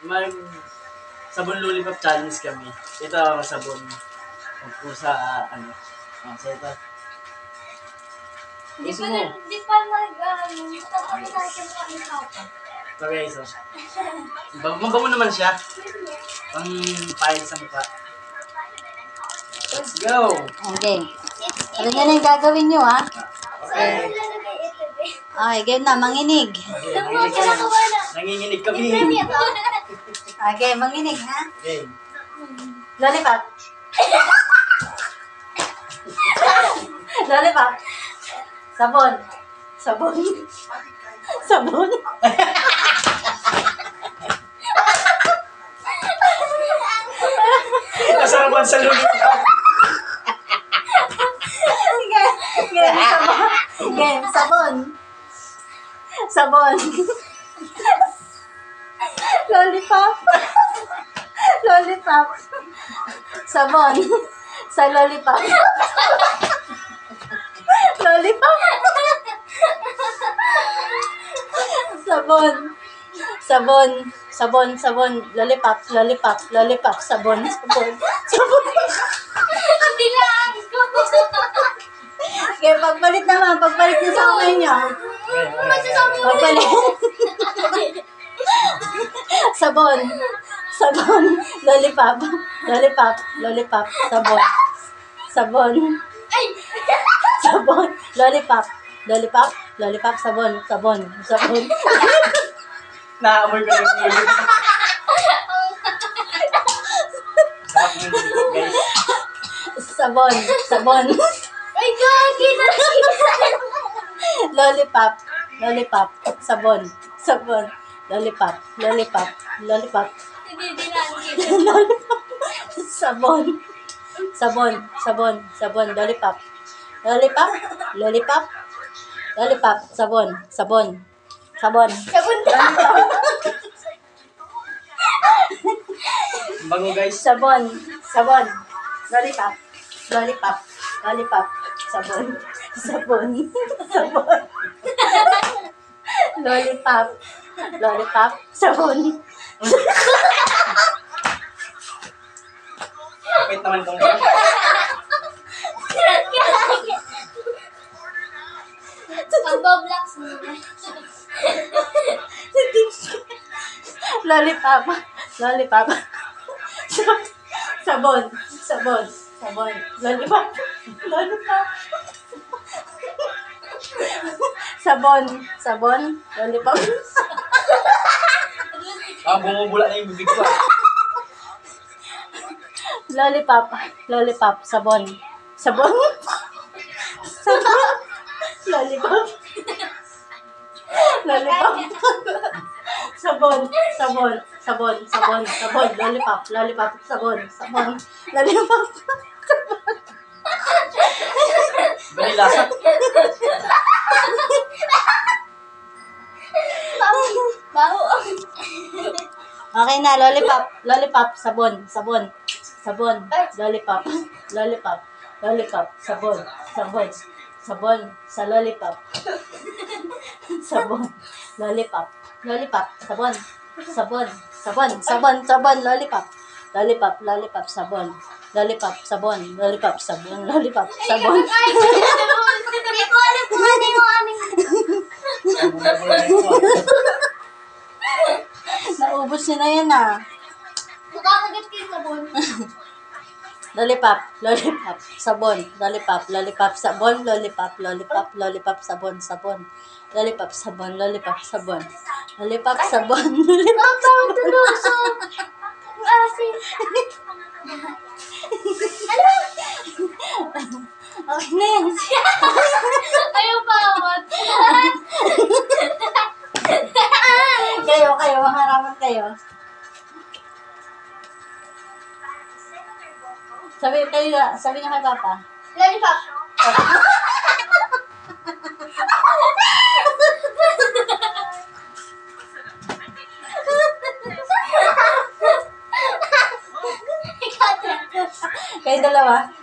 Mag sabon lollipop challenge kami. Ito sabon. Kung sa ano. So ito. Di Gusto pa mo? di pa tapos na kami sa So guys, so. Mabango naman siya. Pang pahit sa mukha. Let's go! Okay. Alam niyo na yung gagawin niyo, ha? Okay. Okay, game na. Manginig. Okay, nanginginig kami. Nanginginig kami. Okay, manginig, ha? Okay. Lollipop. Lollipop. Sabon. Sabon. Sabon. Kasarapan sa lollipop. Game, sabon. Game, sabon. Sabon. Lollipop. Lollipop. Sabon. Sa lollipop. Lollipop. Sabon. Sabon. Sabon, sabon. Lollipop, lollipop, lollipop. Sabon, sabon. Sabon. Bilang ko. Okay, pagbalik naman. Pagbalik niyo sa kamay niyo. Pagbalik. Sabon. Sabon. Lollipop. Lollipop. Lollipop. Sabon. Sabon. Ay! Sabon. Lollipop. Lollipop. Lollipop. Sabon. Sabon. Sabon. Naamoy ko yung lollipop. Sarap ng lollipop, guys. Sabon. Sabon. Ay, gagi na. Lollipop. Lollipop. Sabon. Sabon. Lollipop. Lollipop. Lollipop. Didilaan kita. Lollipop. Sabon. Sabon. Sabon. Sabon. Lollipop. Lollipop. Lollipop. Lollipop. Sabon. Sabon. Sabon. Sabon na. Bango, guys. Sabon. Sabon. Lollipop. Lollipop. Lollipop. Sabon. Sabon. Sabon. Lollipop. Lollipop. Sabon. Kapit naman kong Pag-boblocks mo. Lollipop. Lollipop. Sabon. Sabon. Sabon. Lollipop. Lollipop. Sabon. Sabon. Lollipop. bumubula na yung bibig ko. Lollipop. Lollipop. Sabon. Sabon. Sabon. Lollipop. Lollipop. Sabon. Sabon. Sabon. Sabon. Sabon. Lollipop. Lollipop. Sabon. Sabon. Lollipop. Bali lasa. Baho. Okay na, lollipop. Lollipop. Sabon. Sabon. Sabon. Lollipop. Lollipop. Lollipop. Sabon. Sabon. Sabon. Sa lollipop. Sabon. Lollipop. Lollipop. Sabon. Sabon. Sabon. Sabon. Sabon. Lollipop. Lollipop. Lollipop. Sabon. Lollipop. Sabon. Lollipop. Sabon. Lollipop. Sabon. Hindi ko alam kung ano yung aming... Bumubula na yung Naubos niya na yan, ah. Nakakagat kayo sabon. Lollipop, lollipop, sabon, lollipop, lollipop, sabon, lollipop, lollipop, lollipop, sabon, sabon, lollipop, sabon, lollipop, sabon, lollipop, sabon, lollipop, Ang tuluso. Ang asin. Okay na yan. Ayaw pa awat. Kayo, maharaman kayo. Sabi niyo kay Papa. Lollipop. Kayo dalawa.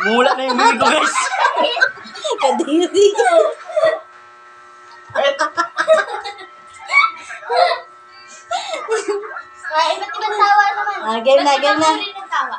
Mula na yung bibig ko, guys. Kadiri. Iba't ibang tawa naman. Game na, game na. Iba't ibang uri ng tawa.